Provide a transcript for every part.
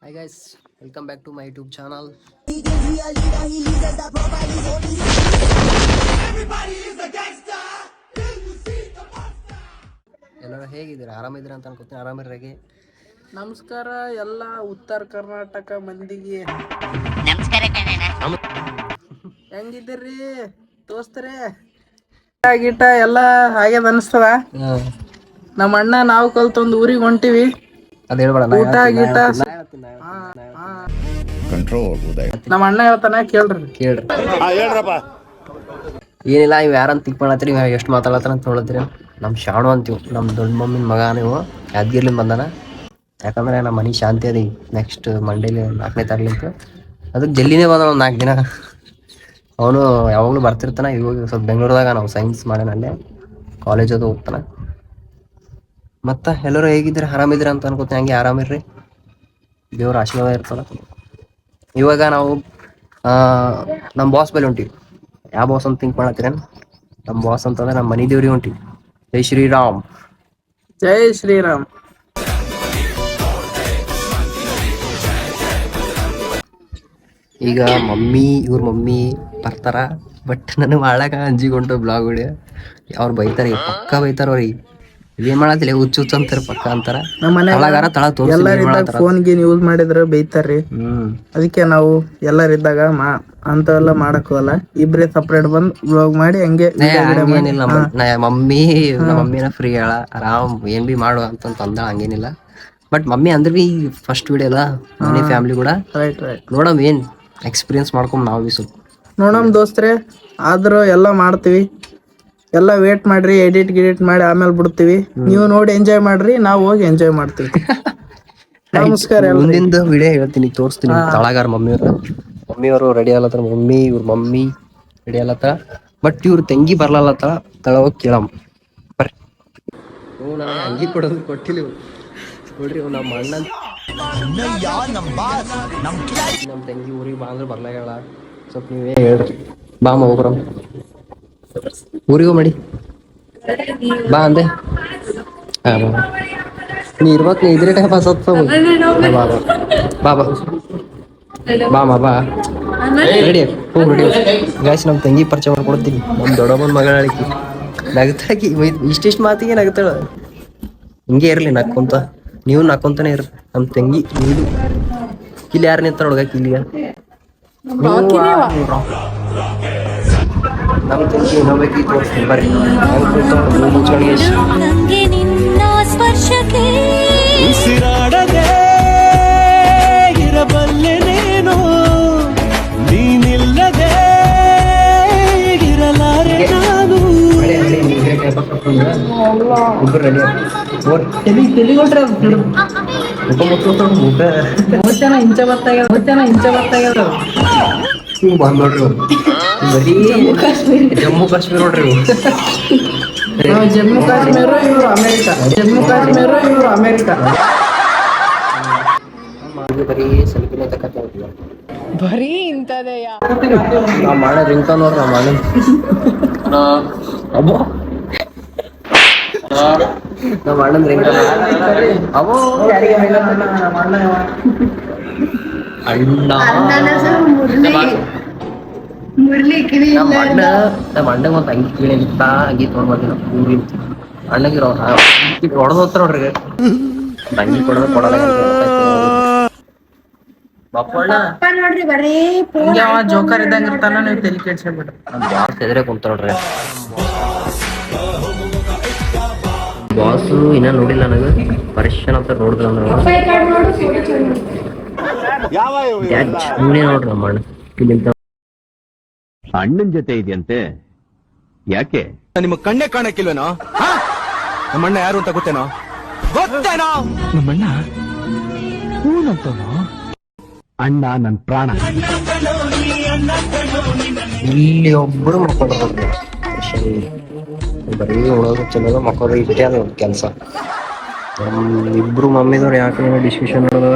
Hi guys, welcome back to my YouTube channel. ಎಲ್ಲರೂ ಹೇಗಿದ್ದೀರಾ? ಆರಾಮಿದ್ದೀರಾ ಅಂತ ಅನ್ಕೋತೀನಿ. ಆರಾಮಿರ್ರಾಗಿ. ನಮಸ್ಕಾರ ಎಲ್ಲ ಉತ್ತರ ಕರ್ನಾಟಕ ಮಂದಿಗೆ. ಹೆಂಗಿದ್ದೀರಿ ದೋಸ್ತರೇ? ಗೀಟ ಎಲ್ಲ ಆಗ್ಯದ ಅನಿಸ್ತದ. ನಮ್ಮ ಅಣ್ಣ ನಾವು ಕಲ್ತೊಂದು ಊರಿಗೆ ಹೊಂಟಿವಿ. ಅದು ಹೇಳ್ಬೇಡ. ಊಟ ಗೀಟ ನಮ್ಮ ಅಣ್ಣ ಹೇಳ್ತಾನ ಕೇಳ್ರಿ. ಹೇಳ್ರಪ್ಪ. ಏನಿಲ್ಲ, ಇವ್ ಯಾರಂತ ತಿಕ್ ಮಾಡತ್ತೀರಿ, ಇವ್ ಎಷ್ಟು ಮಾತಾಡತ್ತಾರ ಅಂತ ನೋಡತ್ತೀರಿ. ನಮ್ಮ ಶಾಣು ಅಂತೀವಿ, ನಮ್ಮ ದೊಡ್ಡ ಮಮ್ಮಿನ ಮಗ. ನೀವು ಯಾದಗಿರ್ಲಿಂದ ಬಂದಾನ. ಯಾಕಂದ್ರೆ ನಮ್ಮ ಮನೆ ಶಾಂತಿ ಅದಿ ನೆಕ್ಸ್ಟ್ ಮಂಡೇಲಿ 4ನೇ ತಾರೀಕು. ಅದಕ್ಕೆ ಜಲ್ದಿನೇ ಬಂದ ಒಂದು 4 ದಿನ. ಅವನು ಯಾವಾಗಲೂ ಬರ್ತಿರ್ತಾನೆ. ಇವಾಗ ಸ್ವಲ್ಪ ಬೆಂಗಳೂರದಾಗ ನಾವು ಸೈನ್ಸ್ ಮಾಡ್ಯಾನಲ್ಲೇ ಕಾಲೇಜ್ ಅದು ಹೋಗ್ತಾನೆ. ಮತ್ತು ಎಲ್ಲರೂ ಹೇಗಿದ್ದೀರಿ? ಆರಾಮಿದ್ದೀರ ಅಂತ ಅನ್ಕೋತೀನಿ. ಹಂಗೆ ಆರಾಮಿರ್ರಿ, ದೇವ್ರ ಆಶೀರ್ವಾದ ಇರ್ತಲ್ಲ. ಇವಾಗ ನಾವು ನಮ್ಮ ಬಾಸ್ ಬಳಿ ಹೊಂಟಿವಿ. ಯಾವ ಬಾಸ್ ಅಂತ ಥಿಂಕ್ ಮಾಡತ್ತೀರೇನು? ನಮ್ಮ ಬಾಸ್ ಅಂತಂದ್ರೆ ನಮ್ಮ ಮನೆ ದೇವ್ರಿಗೆ ಹೊಂಟಿವಿ. ಜೈ ಶ್ರೀರಾಮ್. ಜೈ ಶ್ರೀರಾಮ್. ಈಗ ಇವ್ರ ಮಮ್ಮಿ ಬರ್ತಾರ. ಬಟ್ ನನಗೆ ಮಾಡಾಕ ಅಂಜಿಗೊಂಡು ಬ್ಲಾಗ್ ಹೊಡಿಯ. ಅವ್ರು ಬೈತಾರೆ, ಪಕ್ಕ ಬೈತಾರ. ಅವ್ರಿಗೆ ಏನ್ ಮಾಡತ್ತಿಲ್ಲ, ಹುಚ್ಚು ಅಂತಾರ, ಪಕ್ಕ ಅಂತಾರ. ತಳ ಎಲ್ಲರಿದ್ದಾಗ ಫೋನ್ ಗೀನ್ ಯೂಸ್ ಮಾಡಿದ್ರೆ ಬೈತಾರ್ರಿ. ಅದಕ್ಕೆ ನಾವು ಎಲ್ಲರಿದ್ದಾಗ ಅಂತವೆಲ್ಲ ಮಾಡಕ್ ಹೋಗಲ್ಲ. ಇಬ್ರೇ ಸಪ್ರೇಟ್ ಬಂದ್ ಬ್ಲಾಗ್ ಮಾಡಿ ಹಂಗೆ ಹಂಗೇನಿಲ್ಲ. ಮಮ್ಮಿನ ಫ್ರೀ ಹೇಳ, ಆರಾಮ್ ಏನ್ ಬಿ ಮಾಡು ಅಂತ ಅಂದ. ಹಂಗೇನಿಲ್ಲ. ಬಟ್ ಮಮ್ಮಿ ಅಂದ್ರೆ ಬಿ ಫಸ್ಟ್ ವಿಡಿಯೋ ಅಲ್ಲ, ಮನೆ ಫ್ಯಾಮಿಲಿ ಕೂಡ ನೋಡಮ್ ಏನ್ ಎಕ್ಸ್ಪೀರಿಯನ್ಸ್ ಮಾಡ್ಕೊಂಡ್ ನಾವು ಬಿ ಸ್ವಲ್ಪ ನೋಡಮ್ ದೋಸ್ತ್ರೆ. ಆದ್ರೂ ಎಲ್ಲ ಮಾಡ್ತೀವಿ. ಎಲ್ಲ ವೇಟ್ ಮಾಡ್ರಿ, ಎಡಿಟ್ ಮಾಡಿ ಆಮೇಲೆ ಬಿಡ್ತೀವಿ. ನೀವು ನೋಡಿ ಎಂಜಾಯ್ ಮಾಡ್ರಿ, ನಾವು ಹೋಗಿ ಎಂಜಾಯ್ ಮಾಡ್ತೀವಿ. ನಮಸ್ಕಾರ. ಮುಂದಿಂದ ವಿಡಿಯೋ ಹೇಳ್ತೀನಿ, ತೋರಿಸ್ತೀನಿ. ತಳಗಾರ ಮಮ್ಮಿಯವರು ರೆಡಿ ಆಲತ್ತಾರ. ಇವ್ರ ಮಮ್ಮಿ ರೆಡಿ ಆಲತ್ತಾರ. ಬಟ್ ಇವ್ರ ತಂಗಿ ಬರ್ಲತ್ತ. ತಳ ಹೋಗಿ ಕೇಳಮ್ ಬರ್ರಿ. ನನಗೆ ಅಂಗಿ ಕೊಡೋದು ಕೊಟ್ಟಿಲ್ಲ ನೋಡ್ರಿ. ನಮ್ಮ ಅಣ್ಣ ನಮ್ಮ ತಂಗಿ ಊರಿಗೆ ಬಾ ಅಂದ್ರೆ ಬರ್ಲಾಗಳ. ಸ್ವಲ್ಪ ನೀವೇ ಹೇಳ್ರಿ. ಬಾಮ ಹೋಗ್ರ ಊರಿಗೂ ಮಾಡಿ ಬಾ ಅಂದೆ. ನೀ ಇರ್ಬೇಕು, ನೀ ಇದ್ರೆ ಟೈಮ್ ಪಾಸ್ ಆಗ್ತದ. ಬಾ ರೆಡಿ ಹೋಗಿ ರೆಡಿ. ಗಾಯ್ಸ್, ನಮ್ಮ ತಂಗಿ ಪರಿಚಯ ಮಾಡ್ಕೊಡ್ತೀನಿ. ನಮ್ಮ ದೊಡ್ಡಮ್ಮನ ಮಗಳ ಅಳಿಕಿ ನಗ್ತಾಕಿ. ಇಷ್ಟಿಷ್ಟು ಮಾತಿಗೆ ನಗ್ತಾಳ. ಹಿಂಗೆ ಇರ್ಲಿ ನಕ್ಕೊಂತ, ನೀವು ನಕ್ಕೊಂತಾನೆ ಇರ್ರಿ. ನಮ್ಮ ತಂಗಿ ನೀವು ಇಲ್ಲಿ ಯಾರು ನಿಂತ ನೋಡ್ಗಕ್ಕೆ ಇಲ್ಲಿಯ ನಮ್ಮ ತಂಗಿ ಇನ್ನೊಬ್ಬಕಿ ತೋರಿಸ್ತೀನಿ ಬರ್ರಿ. ಉಸಿರಾಡದೆ ಇರಬಲ್ಲೆನೇನೋ, ನೀನಿಲ್ಲದೆ ಇರಲಾರೆ ನಾನು. ಇಬ್ಬರು ರೆಡಿ ಬಂದ್ ನೋಡ್ರಿ. ಬರೀ ಜಮ್ಮು ಕಾಶ್ಮೀರ ನೋಡ್ರಿ. ಜಮ್ಮು ಕಾಶ್ಮೀರ, ಇವರು ಅಮೆರಿಕ. ಬರೀ ಸೆಲ್ಫಿನೇ ತಕ್ಕಂತ ಬರೀ ಇಂಥದೆಯ ನಾವು ಮಾಡೋ ರಿಂಕ ನೋಡ್ರಿ. ನಾವು ಮಾಡೋ ಅಬ್ಬೋ ನಾವು ಅಣ್ಣನ ರಿಂಕ ಅವೋ ಅಣ್ಣ. ನಮ್ಮ ಅಣ್ಣಗೆ ಒಂದು ಅಂಗಿ ಕೀಳಿ ನಿಂತ ಅಂಗಿ ತೊಗೊಂಡ್ಬರ್ತೀನಿ. ಊರಿನ ಅಣ್ಣಗಿರೋ ಹೊಡೆದು ಹೋಗ್ತಾರ ನೋಡ್ರಿ. ಅಂಗಿ ಕೊಡೋದ ನೋಡ್ರಿ. ಬರೀ ಜೋಕರ್ ಇದ್ದಂಗ ಇರ್ತಾನ. ನೀವು ತಲೆ ಕೆಡ್ಸ್ಕೊಂಡ್ಬಿಡ್ರಿ. ಬಾಸ್ ಎದುರೇ ಕುಂತ ನೋಡ್ರಿ. ಬಾಸು ಇನ್ನ ನೋಡಿಲ್ಲ. ನನಗೆ ಪರೀಕ್ಷೆ ಅಂತ ನೋಡಿದ್ರ ಇವನೇ ನೋಡ್ರಿ ನಮ್ಮ ಅಣ್ಣ. ಇಲ್ಲಿಂದ ಅಣ್ಣನ ಜೊತೆ ಇದೆಯಂತೆ, ಯಾಕೆ? ನಿಮ್ಮ ಕಣ್ಣೇ ಕಾಣಕ್ಕಿಲ್ವೇನೋ? ನಮ್ಮಣ್ಣ ಯಾರು ಅಂತ ಗೊತ್ತೇನೋ? ನಮ್ಮಣ್ಣ ಅಣ್ಣ ನನ್ ಪ್ರಾಣ. ಇಲ್ಲಿ ಒಬ್ಬರು ಮಕ್ಕೊಂಡ್ರು. ಬರೀ ಉಳೋದು ಚೆನ್ನೋದು ಮಕ್ಕಳು ಇಟ್ಟೇ ಅದ ಒಂದು ಕೆಲಸ. ಇಬ್ರು ಮಮ್ಮಿದವ್ರು ಯಾಕೆ ಡಿಸ್ಕಷನ್ ಮಾಡೋದವ.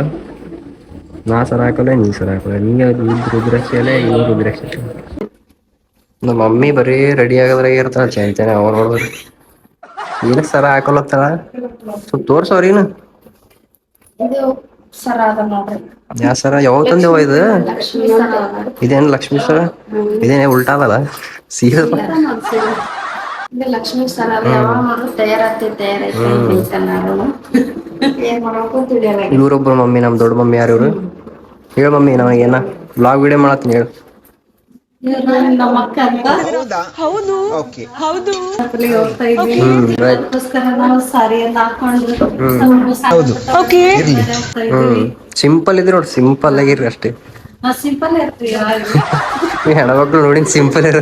ನಾ ಸರ ಹಾಕಲ್ಲ, ನೀ ಸರ ಹಾಕಲ್ಲ, ನೀ ರುದ್ರಾಕ್ಷಿ ಇವ್ರು ರುದ್ರಾಕ್ಷಿ. ನಮ್ಮ ಮಮ್ಮಿ ಬರೀ ರೆಡಿ ಆಗೋದ್ರಾಗ ಇರ್ತಾಳ. ಚಂತೇನೆ ಅವ್ರು ನೋಡಿದ್ರಿ ಏನಕ್ಕೆ ಸರ ಹಾಕೊಳತ್ತಾಳ. ಸ್ವಲ್ಪ ತೋರ್ಸವ್ರೀನು. ಸರ ಅದ ನೋಡ್ರಿ. ಯಾ ಸರ ಯಾವಾಗ ತಂದೆವ ಇದು? ಲಕ್ಷ್ಮೀ ಸರ ಅದ. ಇದೇನು ಲಕ್ಷ್ಮೀ ಸರ? ಇದೇನೇ ಉಲ್ಟಾ ಅದಲ್ಲ ಸೀದಾ. ಇದು ಲಕ್ಷ್ಮೀ ಸರ ಅದ. ಯಾವಾಗ ನೋಡ್ರಿ ತಯಾರೈತೆ ಏನ್ ಮಾಡ್ಬೇಕು ತಿಳಿಯಲ್ಲ. ಇವ್ರೊಬ್ರು ಮಮ್ಮಿ, ನಮ್ ದೊಡ್ಡ ಮಮ್ಮಿ. ಯಾರು ಇವ್ರು? ಹೇಳ ಮಮ್ಮಿ, ನಮಗೇನ ಬ್ಲಾಗ್ ವಿಡಿಯೋ ಮಾಡತ್ತೀನಿ ಹೇಳು. ಇವ್ರು ನಮ್ಮ ಅಕ್ಕ ಅಂತ. ಹೌದು ಹೋಗ್ತಾ ಇದ್ವಿ. ಅದಕ್ಕೋಸ್ಕರ ನಾವು ಸಾರಿಯನ್ನ ಹಾಕೊಂಡು ಸಿಂಪಲ್ ಇದ್ರಿ ನೋಡಿ, ಸಿಂಪಲ್ ಆಗಿರ್ರಿ ಅಷ್ಟೇ. ಸಿಂಪಲ್ ಇರ್ತೀವಿ. ಹೆಣ್ಮಕ್ಳು ನೋಡಿ ಸಿಂಪಲ್ ಇರ.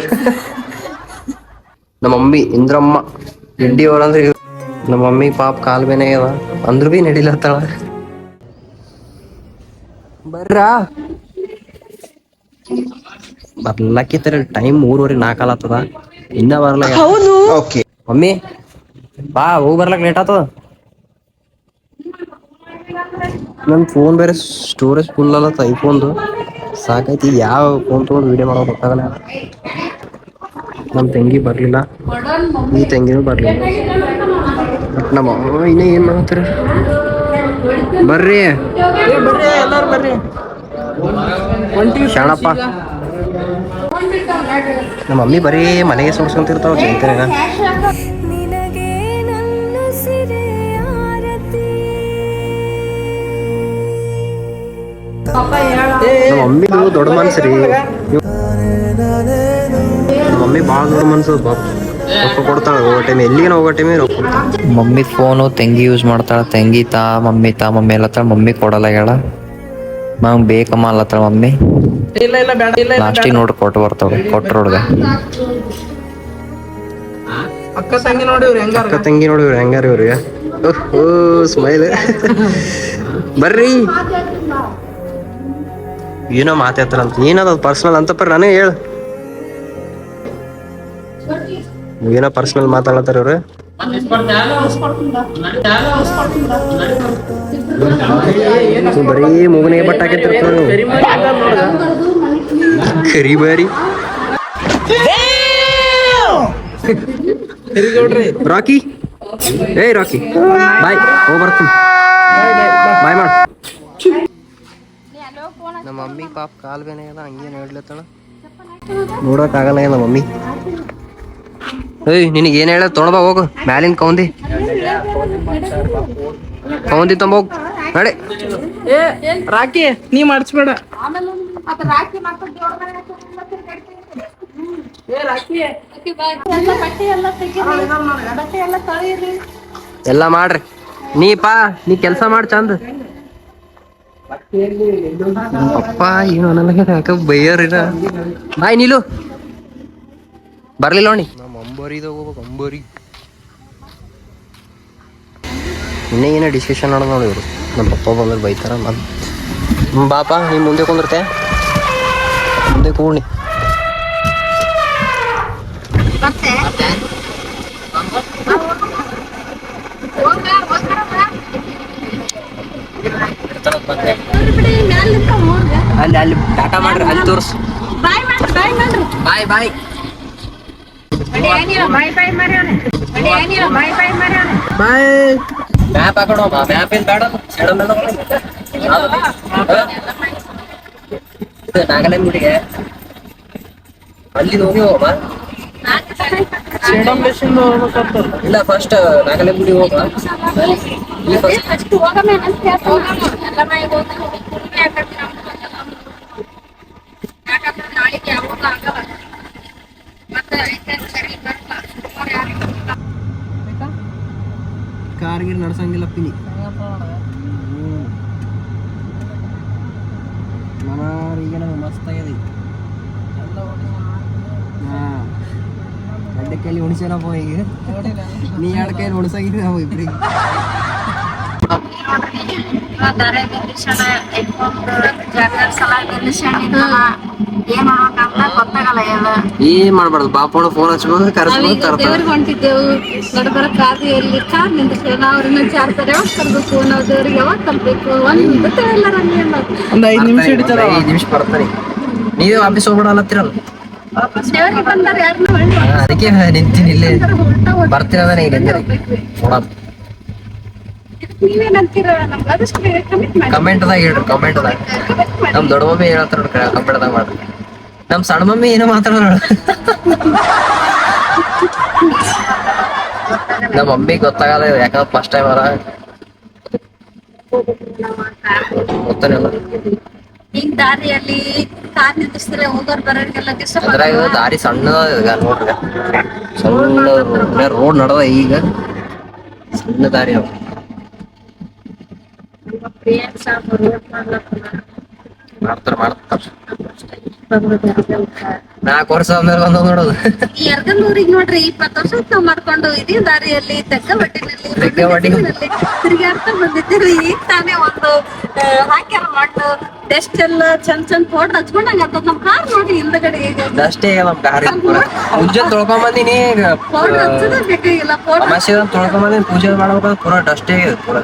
ನಮ್ಮ ಮಮ್ಮಿ ಇಂದ್ರಮ್ಮ ರೆಡ್ಡಿ ಅವ್ರಂದ್ರೆ ನಮ್ಮ ಮಮ್ಮಿ ಪಾಪ ಕಾಲ್ ಬೇನೆ ಅದ ಅಂದ್ರ ಬಿ ನಡಿಲತ್ತಾಳ. ಬರ್ರಾ ಬರ್ಲಾಕಿತ್ತರ ಟೈಮ್ 3:45 ಆತದ, ಇನ್ನ ಬರ್ಲ. ಮಮ್ಮಿ ಬಾ, ಹೋಗಿ ಬರ್ಲಕ್ ಲೇಟ್ ಆತದ. ನನ್ ಫೋನ್ ಬೇರೆ ಸ್ಟೋರೇಜ್ ಫುಲ್ ಅಲತ್ತ, ಐಫೋನ್ದು ಸಾಕೈತಿ. ಯಾವ ಫೋನ್ ತಗೊಂಡು ವಿಡಿಯೋ ಮಾಡೋ ಗೊತ್ತಾಗಲ್ಲ. ನಮ್ ತಂಗಿ ಬರ್ಲಿಲ್ಲ, ಈ ತಂಗಿನೂ ಬರ್ಲಿಲ್ಲ. ಬಟ್ ನಮ್ಮ ಇನ್ನೇ ಏನ್ ಮಾಡತ್ತೀರ? ಬರ್ರಿ ಎಲ್ಲಾರು ಬರ್ರಿ. ಶಾಣಪ್ಪ. ನಮ್ಮ ಮಮ್ಮಿ ಬರೀ ಮನೆಗೆ ಸೋಡ್ಸ್ಕೊಂತಿರ್ತಾವ, ಚಿಂತೆನ. ನಮ್ಮ ಮಮ್ಮಿ ದೊಡ್ಡ ಮನ್ಸ್ರಿ. ನಮ್ಮ ಮಮ್ಮಿ ಭಾಳ ದೊಡ್ಡ ಮನ್ಸು. ರೊಕ್ಕ ಕೊಡ್ತಾಳ ಹೋಗೋ ಟೈಮ್, ಎಲ್ಲಿಗೆ ಹೋಗೋ ಟೈಮೇ ರೊಕ್ಕ ಕೊಡ್ತಾಳ. ಮಮ್ಮಿ ಫೋನು ತಂಗಿ ಯೂಸ್ ಮಾಡ್ತಾಳ. ತಂಗಿ ಮಮ್ಮಿ ಅಲ್ಲತ್ತಾಳ. ಮಮ್ಮಿ ಕೊಡಲ್ಲ ಹೇಳ, ನಂಗೆ ಬೇಕಮ್ಮ ಅಲ್ಲತ್ತಾಳ ಮಮ್ಮಿ. ಇಲ್ಲ ಬೇಡ. ಲಾಸ್ಟಿಗೆ ನೋಡ್ರಿ ಕೊಟ್ಟು ಬರ್ತಾವ. ಕೊಟ್ರ ಹುಡ್ಗ ಅಕ್ಕ ತಂಗಿ ನೋಡಿ ಇವ್ರು ಹೆಂಗಾರ ಇವ್ರಿಗೆ. ಸ್ಮೈಲ್. ಬರ್ರಿ. ಏನೋ ಮಾತಾಡ್ತಾರಂತ, ಏನದ ಪರ್ಸನಲ್ ಅಂತ ಪರ್ ನಾನೇ ಹೇಳ. ಏನೋ ಪರ್ಸನಲ್ ಮಾತಾಡತ್ತಾರ ಇವ್ರು. ಬರೀ ಮೂಗನಿಗೆ ಬಟ್ ಹಾಕಿರ್ತಾರ. ಕರಿ ಬಾರಿ ರಾಕಿ. ರಾಕಿ ಬಾಯ್, ಹೋಗಿ ಬರ್ತೀನಿ. ಬಾಯ್ ಮಾಡ. ನಮ್ಮ ಮಮ್ಮಿ ಪಾಪ ಕಾಲ್ ಬೇನೆ ಅದ, ಹಂಗೇನು ಹೇಳ್ಲತ್ತಾಳ. ನೋಡಕ್ ಆಗಲ್ಲ ನಮ್ಮ ಮಮ್ಮಿ. ನಿನಗೆ ಏನ್ ಹೇಳ ತೊಗೊಂಡ್ ಬಾ, ಹೋಗು. ಮ್ಯಾಲಿನ ಕೌಂದಿ ತಂಬೋಗ್ ನಡೆ. ರಾಕಿ ನೀ ಮಾಡಿಸ್ಬೇಡ. ಎಲ್ಲ ಮಾಡ್ರಿ. ನೀ ಕೆಲ್ಸ ಮಾಡಿ ಚಂದ. ಪಪ್ಪ ಏನು ಅನ್ನಲ್ಲ, ಯಾಕ ಬೈಯರಿನ. ಬಾಯ್ ನೀಲು ಬರ್ಲಿಲ್ಲ ನೋಡಿ. ನಮ್ಮ ಅಂಬರಿದ ಹೋಗ್ಬೇಕು. ಅಂಬರಿ ಇನ್ನೇ ಏನೋ ಡಿಸ್ಕಷನ್ ಮಾಡೋದು ನೋಡಿ ಇವರು. ನಮ್ಮ ಪಪ್ಪ ಬಂದ್ರೆ ಬೈತಾರ. ಬಾಪ ನೀ ಮುಂದೆ ಕುಂದಿರ್ತೆ, ಮುಂದೆ ಕೂಡಿ. ಅಲ್ಲಿ ಟಾಟಾ ಮಾಡ್ರಿ, ಅಲ್ಲಿ ತೋರ್ಸು. ಬಾಯ್ ಬಾಯ್. ಮ್ಯಾಪ್ ಹಾಕೋಣ. ಮ್ಯಾಪ್ ಏನ್ ಬೇಡ, ನಾಗಾಲ್ಯಾಂಡ್ ಗುಡಿಗೆ ಅಲ್ಲಿ ಹೋಗಿ ಹೋಗ. ಇಲ್ಲ ಫಸ್ಟ್ ನಾಗಾಲ್ಯಾಂಡ್ ಗುಡಿ ಹೋಗ. ಕಾರ್ಗಿರ್ ನಡ್ಸಂಗಿಲ್ಲ ಪಿನಿ. ಈಗ ನಮ್ಗೆ ಮಸ್ತ್ ಆಗ್ಯದ. ಎರಡು ಕೈಲಿ ಉಣಿಸೇನಪ್ಪ ಈಗ. ನೀ ಎರಡು ಕೈಲಿ ಉಣಿಸಂಗಿದ್ರಿ ನಾವು ಇಬ್ರಿಗೆ. ಏನ್ ಮಾಡ್ಬಾರ್ದು, ಬಾಪೋಣ ಫೋನ್ ಹಚ್ಬೋದು, ಕರ್ಸ್ಬೋದು. ಹೊಂಟಿದ್ದೆವು ದೊಡ್ಡ ಕಾದು ಎಲ್ಲಿ ಕಾರ್ ನಿಂತಿರ್ತೇವೆ. ನಾವು ಯಾವಾಗ ತರ್ಬೇಕು, ನಾವು ದೇವ್ರಿಗೆ ಯಾವಾಗ ತರ್ಬೇಕು ಒಂದ್ 5 ನಿಮಿಷ ಹಿಡಿತಾರ. 5 ನಿಮಿಷ ಬರ್ತಾರೆ. ನೀವೇ ವಾಪಸ್ ಹೋಗ್ಬಿಡಲ್ಲತ್ತಿರಲ್ಲ. ದೇವ್ರಿಗೆ ಬಂದಾರ ಯಾರನ್ನ ಅದಕ್ಕೆ ನಿಂತೀನಿ ಇಲ್ಲೇ ಬರ್ತೀರ. ಈಗ ನೋಡ ನೀವೇನಂತೀರ? ನಮ್ಗೆ ಆದಷ್ಟು ಬೇಗ ಕಮಿಟ್ ಮಾಡಿ. ಕಮೆಂಟ್ದಾಗ ಹೇಳ್ರಿ, ಕಮೆಂಟ್ದಾಗ. ನಮ್ ದೊಡ್ಡ ಮಮ್ಮಿ ಹೇಳ್ತಾರ ನೋಡ್ರಿ, ಕಮೆಂಟ್ದಾಗ ಮಾಡ್ರಿ. ನಮ್ ಸಣ್ಣ ಮಮ್ಮಿ ಏನೋ ಮಾತಾಡೋಣ. ನಮ್ಮ ಮಮ್ಮಿ ಗೊತ್ತಾಗಲ್ಲ, ಯಾಕಂದ್ರೆ ಫಸ್ಟ್ ಟೈಮ್ ಅಲ್ಲ ಗೊತ್ತಾನಿಲ್ಲ. ಈಗ ದಾರಿಯಲ್ಲಿ ಕಾರ್ ನಿಲ್ಲಿಸಿದ್ರೆ ಹೋಗೋರ್ ಬರೋರಿಗೆಲ್ಲ ದಿವಸ ಅದ್ರಾಗ ದಾರಿ ಸಣ್ಣದ ಈಗ ನೋಡ್ರಿ, ಸಣ್ಣ ರೋಡ್ ನಡದ ಈಗ, ಸಣ್ಣ ದಾರಿ ಅವ. ಮಾಡ್ತಾರ 4 ವರ್ಷ ಆದ್ಮೇಲೆ ಬಂದ ನೋಡೋದು. ಈ ಯರ್ಗಲ್ಲೂರಿಗೆ ನೋಡ್ರಿ 20 ವರ್ಷ ನಾವ್ ಮಾಡ್ಕೊಂಡು ಇದೇ ದಾರಿಯಲ್ಲಿ ತೆಗ್ಗ ಬಟ್ಟಿನಲ್ಲಿ ತಿರ್ಗಾಡ್ತಾ ಬಂದಿದ್ದೀರಿ. ಈಗ ತಾನೇ ಒಂದು ಹಾಕ್ಯಾರ ಮಣ್ಣು ಟೆಸ್ಟ್ ಎಲ್ಲ ಚಂದ ಫೋಟೋ ಹಚ್ಕೊಂಡಂಗ ಆಗ್ತದ. ನಮ್ ಕಾರ್ ನೋಡಿ ಹಿಂದಗಡೆ ಈಗ ಅಷ್ಟೇ ನಮ್ ದಾರಿ ಮುಂಜಾನೆ ತೊಳ್ಕೊಂಡ್ ಬಂದಿನಿ. ಫೋಟೋ ಹಚ್ಚೋದೇ ಬೇಕಾಗಿಲ್ಲ. ಫೋಟೋ ಅಮಾಸೆ ತೊಳ್ಕೊಂಡ್ ಬಂದಿನಿ, ಪೂಜೆ ಮಾಡ್ಬೇಕಾದ್ರೆ ಪೂರ ಡಸ್ಟೇ ಪೂರ.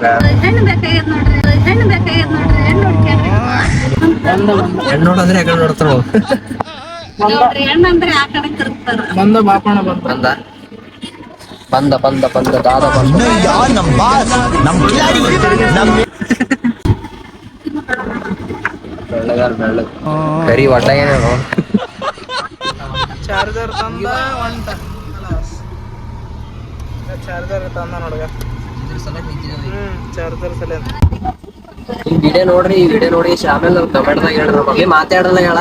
ಹೆಣ್ಣು ಬೇಕಾಗ್ಯದ ನೋಡ್ರಿ, ಹೆಣ್ಣು ಬೇಕಾಗ್ಯದ ನೋಡ್ರಿ, ಹೆಣ್ಣು ನೋಡ್ಕ್ಯಾರ್ರಿ. ಹೆಣ್ಣು ನೋಡಂದ್ರೆ ಯಾಕಡೆ ನೋಡ್ತಾರ ನೋಡ್ರಿ ಹೆಣ್ಣು ಅಂದ್ರೆ ಆ ಕಡೆ ತಿರುಗ್ತಾರ. ಬಂದ ಬಾಪಣ ಬಂದ ಬಂದ ಬಂದ ಬಂದ ಬಂದ ದಾದ ಬಂದ. ಬೆಳ್ಳಗ ಕರಿ ಒಟ್ಟ ಏನೇನು ಚಾರ್ಜರ್ ತಂದ ಒಂಟ ಚಾರ್ಜರ್ ತಂದ ನೋಡ್ಗ. ಚಾರ್ಜರ್ ಸಲ ಈ ವಿಡಿಯೋ ನೋಡ್ರಿ, ಈ ವಿಡಿಯೋ ನೋಡಿ ಆಮೇಲೆ ಕಮೆಂಟ್ದಾಗ ಹೇಳ್ರಿ. ಮಮ್ಮಿ ಮಾತಾಡಲ್ಲ ಹೇಳ,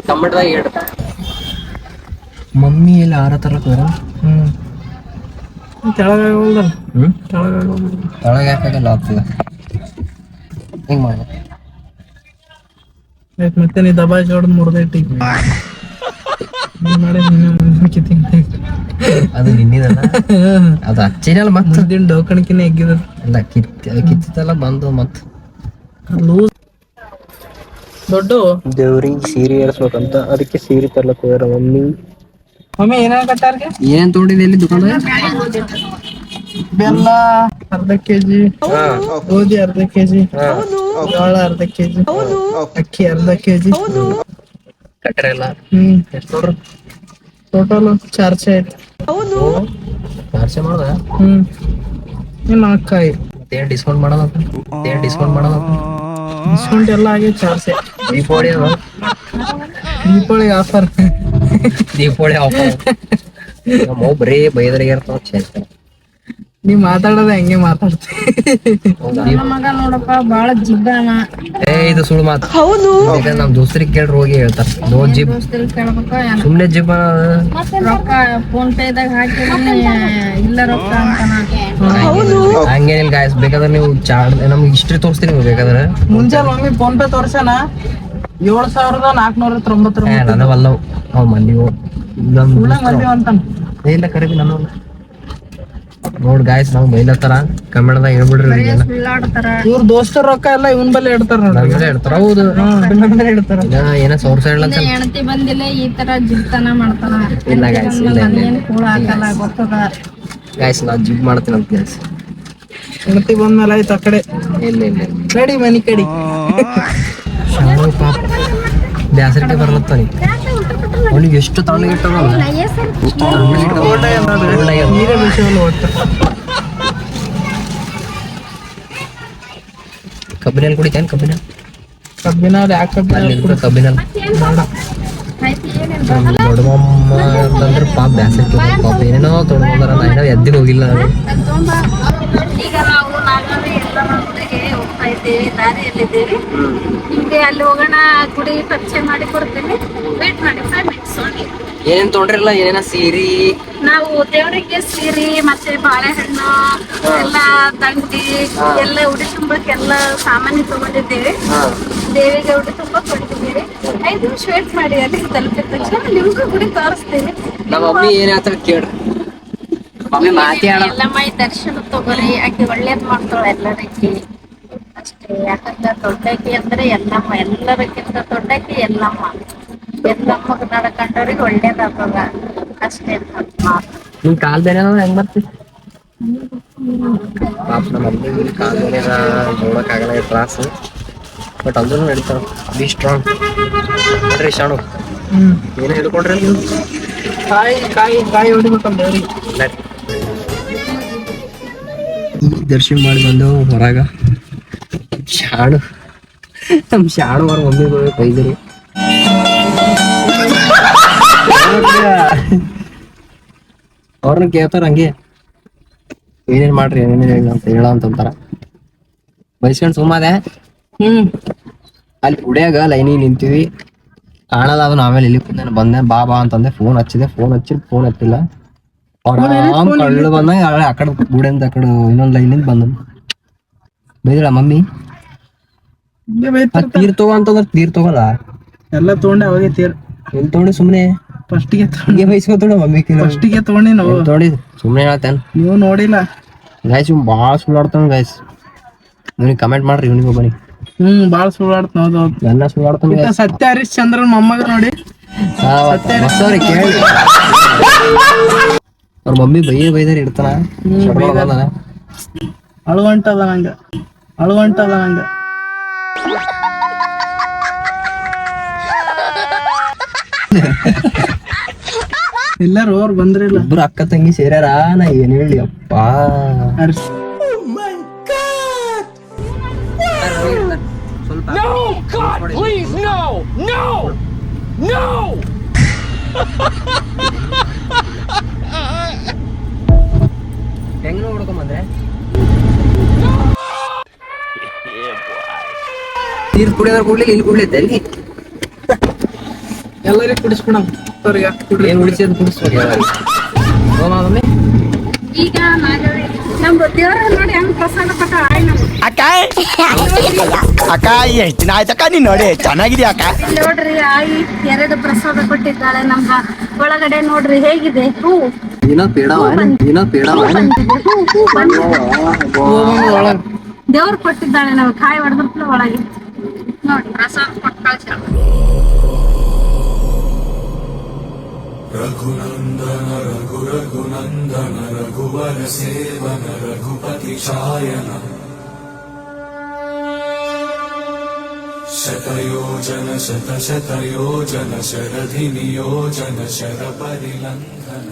ಕಮೆಂಟ್ದಾಗ ಹೇಳ್ರಿ. ಮಮ್ಮಿ ಎಲ್ಲಿ ಆರ ತರಕ ತೆಳಗಾಗಲ್ದಲ್ಲ. ತೆಳಗಾಗಲ್ಲ. ಒಳಗೆ ಯಾಕಾಗಲ್ಲ ಆಗ್ತದ ಹಿಂಗ್ ಮಾಡ. ಮತ್ತೆ ನೀ ದಬಾಯಿಸಿ ಹೊಡೆದ್ ಮುರ್ದೈತಿ. ಅದು ನಿನ್ನಿದಲ್ಲ, ಅದು ಹಚ್ಚಿನಲ್ಲ ಮತ್ತೆ ಮುಂದಿನ ಡೋಕಣಿಕಿನ ಎಗ್ಗಿದ ಎಲ್ಲ ಕಿತ್ತಿತ್ತಲ್ಲ ಬಂದು ಮತ್ ಲೂಸ್ ದೊಡ್ಡ ದೇವ್ರಿಗೆ ಸೀರೆ ಏರ್ಸ್ಬೇಕಂತ, ಅದಕ್ಕೆ ಸೀರೆ ತರ್ಲಕ್ ಹೋಗ್ಯಾರ ಮಮ್ಮಿ. ಮಮ್ಮಿ ಏನೇನ್ ಕಟ್ಟಾರ್ಗೆ? ಏನೇನ್ ತಗೊಂಡಿದ್ದೆ ಇಲ್ಲಿ ದುಕಾನ್ದಾಗ? ಬೆಲ್ಲ ಅರ್ಧ ಕೆಜಿ, ಗೋಧಿ ಅರ್ಧ ಕೆಜಿ, ಜೋಳ ಅರ್ಧ ಕೆಜಿ, ಅಕ್ಕಿ ಅರ್ಧ ಕೆಜಿ. ಕಟ್ಟರೆ ಎಲ್ಲ ಎಷ್ಟು ನೋಡ್ರಿ ಟೋಟಲ್ 400 ಐತಿ. ಖರ್ಚೆ ಮಾಡ್ದ. ಇನ್ನು ಅಕ್ಕಾಯಿ ಮತ್ತೇನ್ ಡಿಸ್ಕೌಂಟ್ ಮಾಡೋದ? ಡಿಸ್ಕೌಂಟ್ ಎಲ್ಲ ಆಗಿ 400. ದೀಪಾವಳಿ ಅದ, ದೀಪಾವಳಿ ಆಫರ್. ದೀಪಾವಳಿ ಆಫರ್. ನಮ್ಮ ಬರೀ ಬೈದ್ರಿಗೆ ಇರ್ತಾವ. ನೀ ಮಾತಾಡೋದ ಹೆಂಗೆ ಮಾತಾಡ್ತಿ. ಮಗ ನೋಡಪ್ಪ ಬಾಳ ಜಿಬ್ಬಾನ. ಇದು ಸುಳ್ಳು ಮಾತು. ಹೌದು, ನಮ್ ದೋಸ್ತರಿಗೆ ಕೇಳ್ರಿ ಹೋಗಿ ಹೇಳ್ತಾರ. ನೋ ಜಿಬ್, ಸುಮ್ನೆ ಜಿಬ್ ರೊಕ್ಕ ಫೋನ್ ಪೇದಾಗ ಹಾಕಿದ್ರೆ ಇಲ್ಲ ರೊಕ್ಕ ಅಂತಾನ. ಹಂಗೇನಿಲ್ಲ ಗಾಯ್ಸ್. ಬೇಕಾದ್ರೆ ನೀವು ನಮ್ಗೆ ಹಿಸ್ಟ್ರಿ ತೋರಿಸ್ತೀನಿ ನೀವು ಬೇಕಾದ್ರೆ. ಮುಂಜಾನೆ ಮಮ್ಮಿ ಫೋನ್ ಪೇ ತೋರ್ಸನ 7,490. ನನವಲ್ಲ ಅವ್ ಮಂದಿವು ಅಂತಾನ. ಇಲ್ಲ ಕರೀಬಿ ನಾನು ನೋಡ್ ಗಾಯ್ಸ್. ನಾವು ಬೈಲತ್ತಾರ, ಕನ್ನಡದಾಗ ಹೇಳ್ಬಿಡ್ರಿ. ಇವ್ರ ದೋಸ್ತರ ರೊಕ್ಕ ಎಲ್ಲ ಇವನ್ ಬಲ್ಲಿ ಇಡ್ತಾರ ನೋಡ್ರಿ. ಹೇಳ್ತಾರ. ಹೌದು, ಇಡ್ತಾರ. ಏನ ಸೌರ್ಸ ಹೇಳಂತ ಹೆಣತಿ ಬಂದಿಲ್ಲ ಈ ತರ ಜಿಬ್ತನ ಮಾಡ್ತಾನ. ಇಲ್ಲ ಗಾಯ್ಸ್, ಇಲ್ಲ ಏನ್ ಕೂಳ ಹಾಕಲ್ಲ ಗೊತ್ತದ. ಗಾಯ್ಸ್ ನಾ ಜಿಬ್ ಮಾಡ್ತೀನಿ ಅಂತ ಗಾಯ್ಸ್. ಹೆಂಡತಿ ಬಂದ್ಮೇಲೆ ಆಯ್ತು ಆ ಕಡೆ ಇಲ್ಲ ಇಲ್ಲ ಕಡಿ ಮನಿ ಕಡಿ. ಶಾಣು ಪಾಪ ಬ್ಯಾಸರಿಕೆ ಬರ್ಲತ್ತಾನಿ. ಅವನಿಗೆ ಎಷ್ಟು ತಣ್ಣಗಿಟ್ಟದ ನೀರೇ ಬಿಸಿವಲ್ಲ ಒಟ್ಟು. ಕಬ್ಬಿನಲ್ಲಿ ಕುಡಿತೇನೆ. ಕಬ್ಬಿನ ಯಾಕೆ ಕಬ್ಬಿನಲ್ಲಿ ದೊಡ್ಡಮ್ಮ ಅಂತಂದ್ರೆ ಪಾಪ ಬ್ಯಾಸರಿಕೆ ಪಾಪ ಏನೇನೋ ತೊಗೊಂಡ್ಬಂದಾರ. ನಾ ಏನೋ ಎದ್ದಿನ ಹೋಗಿಲ್ಲ. ಈಗ ನಾವು ನಾಲ್ಕನೇ ಎಲ್ಲರಿಗೆ ಹೋಗ್ತಾ ಇದ್ದೇವೆ, ದಾರಿಯಲ್ಲಿದ್ದೇವೆ. ನಿಮ್ಗೆ ಅಲ್ಲಿ ಹೋಗೋಣ, ಗುಡಿ ಪರಿಚಯ ಮಾಡಿ ಕೊಡ್ತೀನಿ, ವೇಟ್ ಮಾಡಿ 5 minutes only. ಏನೇನ್ ತೊಗೊಂಡ್ರಿಲ್ಲ? ಏನೇನ ಸೀರಿ, ನಾವು ದೇವರಿಗೆ ಸೀರೆ ಮತ್ತೆ ಬಾಳೆಹಣ್ಣು ಎಲ್ಲ ದಂಡಿ ಎಲ್ಲ ಉಡಿ ತುಂಬಕ್ಕೆಲ್ಲ ಸಾಮಾನ್ಯ ತಗೊಂಡಿದ್ದೇವೆ. ದೇವಿಗೆ ಉಡಿ ತುಂಬ ಕೊಟ್ಟಿದ್ದೀವಿ. 5 ನಿಮಿಷ ವೇಟ್ ಮಾಡಿ, ಅಲ್ಲಿ ತಲುಪಿದ ತಕ್ಷಣ ನಿಮ್ಗೂ ಗುಡಿ ತೋರಿಸ್ತೀವಿ. ನಮ್ಮ ಮಮ್ಮಿ ಏನ್ ಹೇಳ್ತಾರೆ ಕೇಳ್ರಿ. ಮಮ್ಮಿ ಮಾತಾಡ ಎಲ್ಲ ಮೈ ದರ್ಶನ ತಗೋರಿ, ಆಕೆ ಒಳ್ಳೇದ್ ಮಾಡ್ತಾಳೆ ಎಲ್ಲರಿಗೆ ಅಷ್ಟೇ. ಯಾಕಂದ್ರೆ ದೊಡ್ಡಾಕಿ ಅಂದ್ರೆ ಎಲ್ಲಮ್ಮ, ಎಲ್ಲರಕ್ಕಿಂತ ದೊಡ್ಡಾಕಿ ಎಲ್ಲಮ್ಮ. ಎಲ್ಲಮ್ಮ ನಡ್ಕೊಂಡವ್ರಿಗೆ ಒಳ್ಳೇದಾಗ್ತದ ಅಷ್ಟೇ ಅಂತ ಮಾತು. ನಿಮ್ ಕಾಲ್ ಬೇರೆ ಹೆಂಗ್ ಬರ್ತಿ ಪಾಪ. ನಮ್ಮ ಮಮ್ಮಿ ಕಾಲ್ ಬೇರೆ ನೋಡಕ್ಕಾಗಲ್ಲ ಕ್ಲಾಸ್, ಬಟ್ ಅಂದ್ರೂ ನಡೀತಾವ. ಬಿ ಸ್ಟ್ರಾಂಗ್ ನೋಡ್ರಿ ಶಾಣು. ಏನ ಹೇಳ್ಕೊಂಡ್ರಿ ನೀವು? ಕಾಯಿ ಹೊಡಿಬೇಕಲ್ಲ ದೇವ್ರಿಗೆ. ದರ್ಶನ ಮಾಡಿ ಬಂದೆವು ಹೊರಗ. ಶಾಣು ನಮ್ ಶಾಣು ಅವ್ರ ಮಮ್ಮಿಗಳು ಬೈದರು. ಅವ್ರನ್ನ ಕೇಳ್ತಾರ ಹಂಗೆ ಏನೇನ್ ಮಾಡ್ರಿ ಏನೇನ್ ಹೇಳ ಅಂತ ಅಂತಂತಾರ. ಬೈಸ್ಕೊಂಡ್ ಸುಮ್ಮದೆ. ಅಲ್ಲಿ ಗುಡಿಯಾಗ ಲೈನಿಗೆ ನಿಂತೀವಿ, ಕಾಣಲ್ಲ. ಅದನ್ನ ಆಮೇಲೆ ಇಲ್ಲಿ ನಾನು ಬಂದೆ, ಬಾ ಬಾ ಅಂತಂದೆ. ಫೋನ್ ಹಚ್ಚಿದೆ, ಫೋನ್ ಎತ್ತಿಲ್ಲ. ಅವ್ರ ಕಳ್ಳು ಬಂದಾಗ ಆ ಕಡೆ ಗುಡಿಯಿಂದ ಆ ಕಡೆ ಇನ್ನೊಂದ್ ಲೈನಿಂದ ಬಂದ. ಬೈದಳ ಮಮ್ಮಿ. ತೀರ್ ತಗೋ ಅಂತಂದ್ರ ತೀರ್ ತಗೋಲ್ಲ. ಎಲ್ಲ ತಗೊಂಡೆ ಅವಾಗೆ ತೀರ್. ಎಲ್ಲಿ ತಗೊಂಡಿ ಸುಮ್ನೆ ಫಸ್ಟಿಗೆ ಹಂಗೆ ಬೈಸ್ಕೊತೋಣ ಮಮ್ಮಿ. ಫಸ್ಟಿಗೆ ತಗೊಂಡಿ ನಾವು ತಗೊಂಡಿ ಸುಮ್ನೆ ಹೇಳ್ತೇನ್. ನೀವು ನೋಡಿಲ್ಲ ಗೈಸ್ ಇವ್ ಭಾಳ ಸುಳ್ಳಾಡ್ತಾನ ಗೈಸ್. ಇವ್ನಿಗೆ ಕಮೆಂಟ್ ಮಾಡ್ರಿ, ಇವ್ನಿಗೆ ಬನ್ನಿ. ಬಾಳ್ ಸುಳ್ಳಾಡ್ತ ಹೌದು. ಎಲ್ಲ ಸುಳ್ಳಾಡ್ತಾನ. ಸತ್ಯ ಹರೀಶ್ ಚಂದ್ರನ್ ಮೊಮ್ಮಗ ನೋಡಿ ಕೇಳಿ. ಅವ್ರ ಮಮ್ಮಿ ಬೈದಾರ ಇಡ್ತಾನ. ಅಳುವಂಟದ ನಂಗ. ಎಲ್ಲಾರು ಅವ್ರು ಬಂದ್ರಿಲ್ಲ. ಇಬ್ರು ಅಕ್ಕ ತಂಗಿ ಸೇರ್ಯಾರ. ನಾ ಏನ್ ಹೇಳಿ ಅಪ್ಪ. ಹೆಂಗ್ ನೋಡ್ಕೊಂಬಂದ್ರೆ ನೀರ್ ಕುಡಿಯೋದ್ರ ಕೂಡ್ಲಿ ಇಲ್ಲಿ ಕುಡ್ಲಿತ್ತೆ ಅಲ್ಲಿ ಎಲ್ಲರಿಗೂ ಕುಡಿಸ್ಬಿಡ. ಏನ್ ಉಳಿಸಿ ಕುಡಿಸ್ಬೇಕು. ಮಮ್ಮಿ ಈಗ ನಮ್ ದೇವ್ರ ನೋಡಿ ಹೆಂಗ್ ಪ್ರಸಾದ ಕೊಟ್ಟ ಅಕ್ಕ ಎಷ್ಟು ದಿನ ಆಯ್ತಕ್ಕ ನೀನ್ ನೋಡಿ ಚೆನ್ನಾಗಿದ್ಯಾ ಅಕ್ಕ. ನೋಡ್ರಿ ಆಯಿ 2 ಪ್ರಸಾದ ಕೊಟ್ಟಿದ್ದಾಳೆ ನಮ್ಗ. ಒಳಗಡೆ ನೋಡ್ರಿ ಹೇಗಿದೆ ಹೂ ದೇವ್ರ ಕೊಟ್ಟಿದ್ದಾಳೆ. ನಾವು ಕಾಯಿ ಹೊಡೆದ್ಬಿಟ್ಲು ಒಳಗೆ ನೋಡಿ ಪ್ರಸಾದ ಕೊಟ್ಟು ಕಳ್ಸ್ಯಾಳ. ರಘುನಂದನ ರಘು ರಘುನಂದನ ರಘುವರ ಸೇವನ ರಘುಪತಿ ಚಾಯನ ಶತಯೋಜನ ಶತಶತಯೋಜನ ಶರಧಿ ನಿಯೋಜನ ಶರ ಪರಿಲಂಘನ